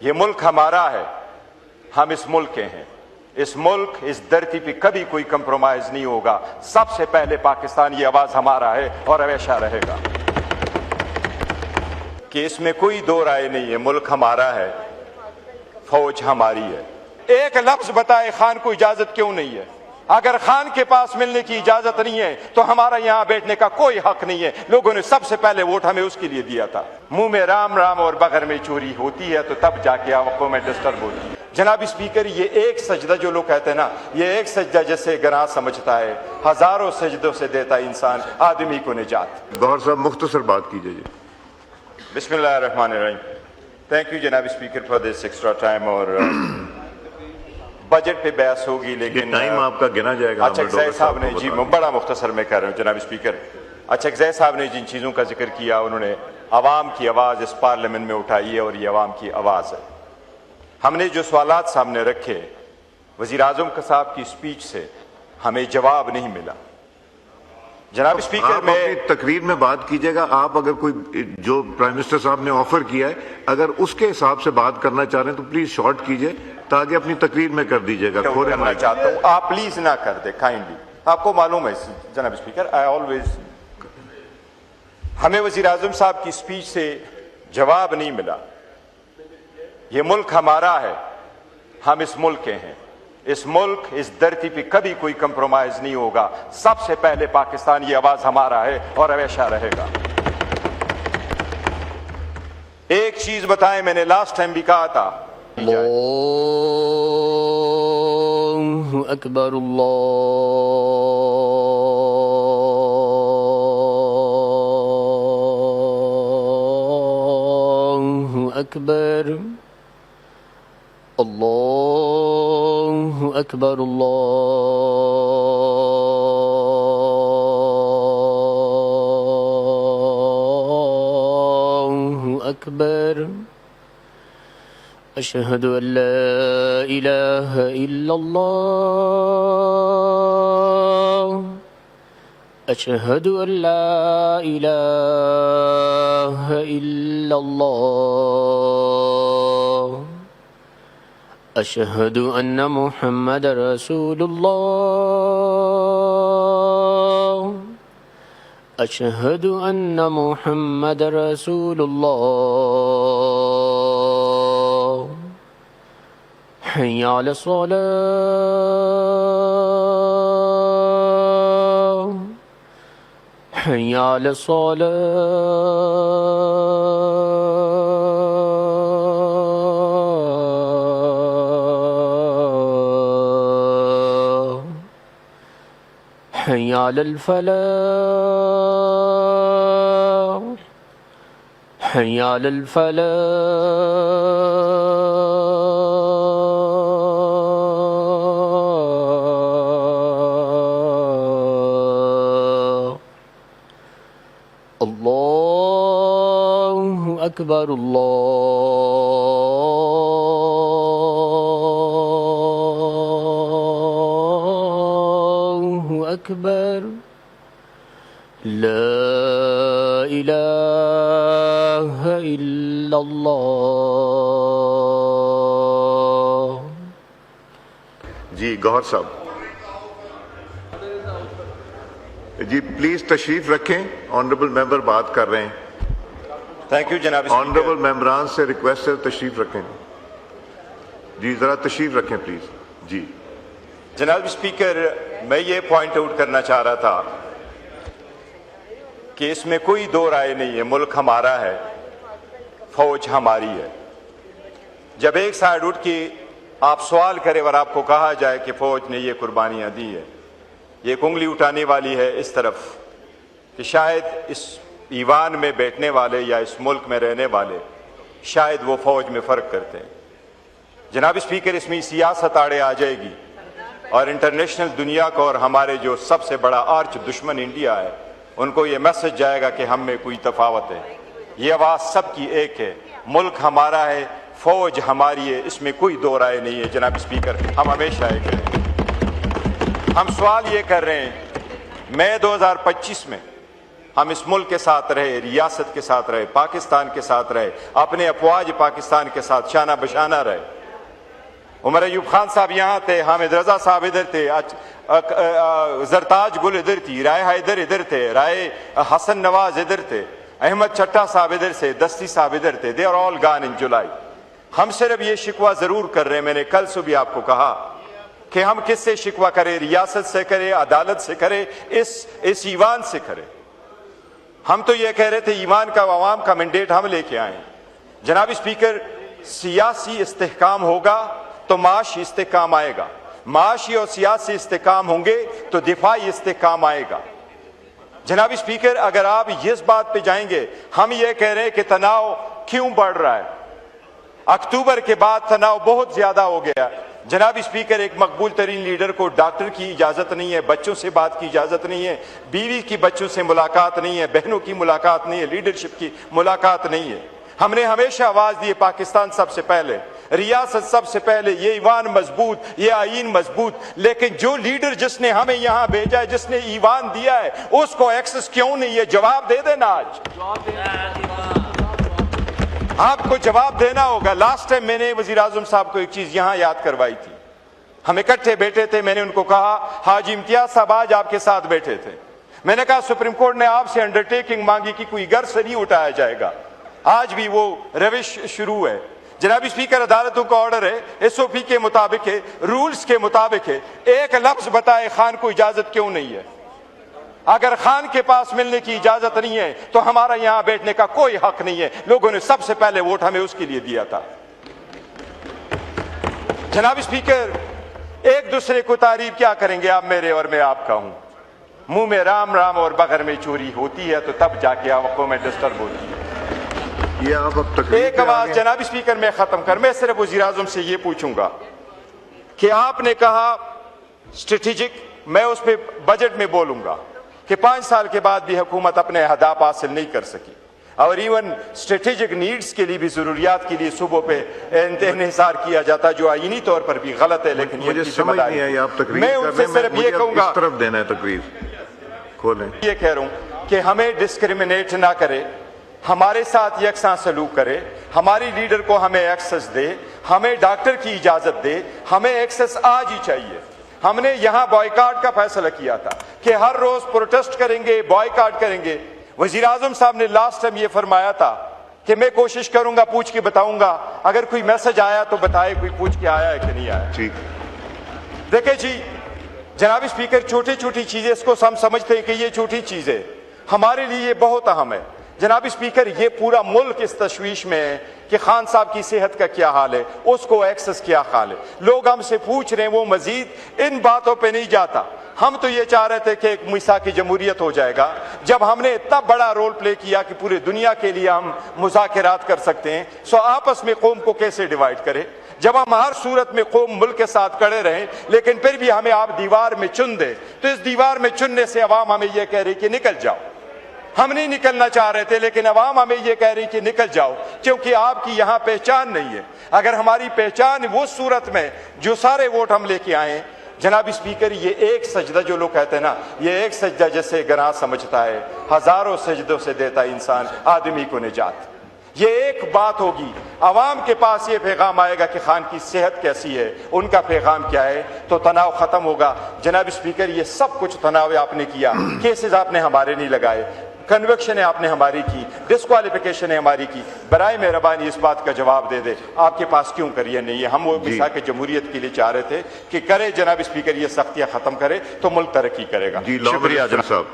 ये मुल्क हमारा है, हम इस मुल्क के हैं। इस मुल्क, इस धरती पे कभी कोई कंप्रोमाइज नहीं होगा। सबसे पहले पाकिस्तान, ये आवाज हमारा है और हमेशा रहेगा कि इसमें कोई दो राय नहीं है। मुल्क हमारा है, फौज हमारी है। एक लफ्ज बताए खान को इजाजत क्यों नहीं है? अगर खान के पास मिलने की इजाजत नहीं है तो हमारा यहां बैठने का कोई हक नहीं है। लोगों ने सबसे पहले वोट हमें उसके लिए दिया था। मुंह में राम राम और बगर में चोरी होती है तो तब जाके आवाज़ों में डिस्टर्ब होती है। जनाब स्पीकर, ये एक सजदा जो लोग कहते हैं ना, ये एक सजदा जैसे गनाह समझता है, हजारों सजदों से देता है इंसान आदमी को निजात। गौहर साहब मुख्तसर बात कीजिए जी। बिस्मिल्लाहिर्रहमानिर्रहीम। थैंक यू जनाब speaker for this extra time. और बजट पे बहस होगी लेकिन टाइम आपका गिना जाएगा। अच्छा जैद साहब ने, जी मैं बड़ा मुख्तसर में कह रहा हूँ जनाब स्पीकर। अच्छा जैद साहब ने जिन चीज़ों का जिक्र किया, उन्होंने आवाम की आवाज़ इस पार्लियामेंट में उठाई है और ये आवाम की आवाज़ है। हमने जो सवालात सामने रखे, वज़ीर आज़म साहब की स्पीच से हमें जवाब नहीं मिला। जनाब स्पीकर, में अपनी तकरीर में बात कीजिएगा। आप अगर कोई जो प्राइम मिनिस्टर साहब ने ऑफर किया है, अगर उसके हिसाब से बात करना चाह रहे हैं तो प्लीज शॉर्ट कीजिए ताकि अपनी तकरीर में कर दीजिएगा। करना चाहता हूँ, आप प्लीज ना कर दे काइंडली। आपको मालूम है जनाब स्पीकर, आई ऑलवेज, हमें वज़ीर आज़म साहब की स्पीच से जवाब नहीं मिला। ये मुल्क हमारा है, हम इस मुल्क के हैं। इस मुल्क, इस धरती पे कभी कोई कंप्रोमाइज नहीं होगा। सबसे पहले पाकिस्तान, ये आवाज हमारा है और हमेशा रहेगा। एक चीज बताएं, मैंने लास्ट टाइम भी कहा था, अल्लाहु अकबर, अल्लाहु अकबर, अल्लाहु अकबर, अल्लाहु अकबर। अशहदु अल्ला इलाहा इल्लल्लाह, अशहदु अल्ला इलाहा इल्लल्लाह, अशहदु अन्ना मुहम्मद रसूलुल्लाह, अशहदु अन्ना मुहम्मद रसूलुल्लाह। हय्या अला सलाह, हय्या अला सलाह, हय्या अलल फलाह, हय्या अलल फलाह। अल्लाहु अकबर, अल्लाहु अकबर। ला इलाहा इल्लल्लाह। जी गौहर साहब जी, प्लीज तशरीफ रखें। ऑनरेबल मेंबर बात कर रहे हैं। थैंक यू जनाब। ऑनरेबल मेंबरान से रिक्वेस्ट है तशरीफ रखें जी, जरा तशरीफ रखें प्लीज। जी जनाब स्पीकर, मैं ये पॉइंट आउट करना चाह रहा था कि इसमें कोई दो राय नहीं है। मुल्क हमारा है, फौज हमारी है। जब एक साइड उठ के आप सवाल करें और आपको कहा जाए कि फौज ने ये कुर्बानियां दी है, ये एक उंगली उठाने वाली है इस तरफ कि शायद इस ईवान में बैठने वाले या इस मुल्क में रहने वाले शायद वो फौज में फर्क करते हैं। जनाब स्पीकर, इसमें सियासत आड़े आ जाएगी और इंटरनेशनल दुनिया को और हमारे जो सबसे बड़ा आर्च दुश्मन इंडिया है, उनको ये मैसेज जाएगा कि हम में कोई तफावत है। ये आवाज़ सबकी एक है। मुल्क हमारा है, फौज हमारी है, इसमें कोई दो राय नहीं है। जनाब स्पीकर, हम हमेशा एक हैं। हम सवाल ये कर रहे हैं, मई 2025 में हम इस मुल्क के साथ रहे, रियासत के साथ रहे, पाकिस्तान के साथ रहे, अपने अफवाज पाकिस्तान के साथ शाना बशाना रहे। उमर अयूब खान साहब यहाँ थे, हामिद रजा साहब इधर थे, जरताज गुल इधर थी, राय हैदर इधर थे, राय हसन नवाज इधर थे, अहमद चट्टा साहब इधर से, दस्ती साहब इधर थे। They are all gone in July. हम सिर्फ ये शिकवा जरूर कर रहे हैं, मैंने कल सुबह आपको कहा कि हम किससे शिकवा करें, रियासत से करें, अदालत से करें, इस ईवान से करें। हम तो ये कह रहे थे ईवान का, अवाम का मैंडेट हम लेके आए। जनाब स्पीकर, सियासी इस्तेहकाम होगा तो माशी इस्तेहकाम आएगा, माशी और सियासी इस्तेहकाम होंगे तो दिफाई इस्तेहकाम आएगा। जनाब स्पीकर, अगर आप इस बात पे जाएंगे, हम ये कह रहे हैं कि तनाव क्यों बढ़ रहा है, अक्टूबर के बाद तनाव बहुत ज्यादा हो गया। जनाब स्पीकर, एक मकबूल तरीन लीडर को डॉक्टर की इजाजत नहीं है, बच्चों से बात की इजाजत नहीं है, बीवी की बच्चों से मुलाकात नहीं है, बहनों की मुलाकात नहीं है, लीडरशिप की मुलाकात नहीं है। हमने हमेशा आवाज दी पाकिस्तान सबसे पहले, रियासत सबसे पहले, ये ईवान मजबूत, ये आईन मजबूत। लेकिन जो लीडर जिसने हमें यहां भेजा है, जिसने ईवान दिया है, उसको एक्सेस क्यों नहीं है? जवाब दे देना। आज आपको जवाब देना होगा। लास्ट टाइम मैंने वजीर आजम साहब को एक चीज यहां याद करवाई थी, हम इकट्ठे बैठे थे, मैंने उनको कहा हाजी इम्तियाज साहब आज आपके साथ बैठे थे, मैंने कहा सुप्रीम कोर्ट ने आपसे अंडरटेकिंग मांगी कि कोई घर से नहीं उठाया जाएगा। आज भी वो रविश शुरू है। जनाब स्पीकर, अदालतों का ऑर्डर है, एसओपी के मुताबिक है, रूल्स के मुताबिक है। एक लफ्ज बताए खान को इजाजत क्यों नहीं है? अगर खान के पास मिलने की इजाजत नहीं है तो हमारा यहां बैठने का कोई हक नहीं है। लोगों ने सबसे पहले वोट हमें उसके लिए दिया था। जनाब स्पीकर, एक दूसरे को तारीफ क्या करेंगे? आप मेरे और मैं आपका हूं। मुंह में राम राम और बगर में चोरी होती है तो तब जाके आंखों में डिस्टर्ब होती है। ये आप अब तक एक आवाज जनाब स्पीकर, मैं खत्म कर, मैं सिर्फ वजीर आजम से ये पूछूंगा कि आपने कहा स्ट्रेटेजिक, मैं उस पर बजट में बोलूंगा कि 5 साल के बाद भी हुकूमत अपने अहदाफ हासिल नहीं कर सकी और इवन स्ट्रेटेजिक नीड्स के लिए भी, जरूरियात के लिए सूबों पे इन्हिसार किया जाता जो आईनी तौर पर भी गलत है। लेकिन मुझे समझ नहीं आई, आप तकरीर मैं उनसे सिर्फ ये कहूंगा, इस तरफ देना है तकरीर खोलें। ये कह रहा हूं कि हमें डिस्क्रिमिनेट ना करे, हमारे साथ यकसा सलूक करे, हमारी लीडर को हमें एक्सेस दे, हमें डॉक्टर की इजाजत दे, हमें एक्सेस आज ही चाहिए। हमने यहां बॉयकॉट का फैसला किया था कि हर रोज प्रोटेस्ट करेंगे, बॉयकॉट करेंगे। वजीर आजम साहब ने लास्ट टाइम ये फरमाया था कि मैं कोशिश करूंगा, पूछ के बताऊंगा, अगर कोई मैसेज आया तो बताए कोई पूछ के आया है कि नहीं आया। ठीक, देखिए जी जनाब स्पीकर, छोटी छोटी चीजें, इसको हम समझते हैं कि ये छोटी चीजें, हमारे लिए ये बहुत अहम है। जनाब स्पीकर, ये पूरा मुल्क इस तशवीश में है कि खान साहब की सेहत का क्या हाल है, उसको एक्सेस क्या हाल है। लोग हमसे पूछ रहे हैं, वो मजीद इन बातों पे नहीं जाता। हम तो ये चाह रहे थे कि एक मिसाकी जमहूरियत हो जाएगा जब हमने इतना बड़ा रोल प्ले किया कि पूरी दुनिया के लिए हम मुज़ाकरात कर सकते हैं। सो आपस में कौम को कैसे डिवाइड करें जब हम हर सूरत में कौम मुल्क के साथ खड़े रहें, लेकिन फिर भी हमें आप दीवार में चुन दे। तो इस दीवार में चुनने से अवाम हमें यह कह रही कि निकल जाओ। हम नहीं निकलना चाह रहे थे, लेकिन अवाम हमें यह कह रही कि निकल जाओ, क्योंकि आपकी यहां पहचान नहीं है। अगर हमारी पहचान वो सूरत में जो सारे वोट हम लेके आए, जनाब स्पीकर, ये एक सजदा जो लोग कहते हैं ना, ये एक सजदा जैसे गनाह समझता है, हजारों सजदों से देता इंसान आदमी को निजात। ये एक बात होगी, अवाम के पास ये पैगाम आएगा कि खान की सेहत कैसी है, उनका पैगाम क्या है, तो तनाव खत्म होगा। जनाब स्पीकर, ये सब कुछ तनाव आपने किया, केसेस आपने हमारे नहीं लगाए, कन्विक्शन है आपने हमारी की, डिस्क्वालिफिकेशन है हमारी की। बराए मेहरबानी इस बात का जवाब दे दे, आपके पास क्यों करिए नहीं है। हम वो मिसाक जमहूरियत के लिए चाह रहे थे कि करे जनाब स्पीकर, ये सख्तियां खत्म करे तो मुल्क तरक्की करेगा। शुक्रिया जनाब साहब।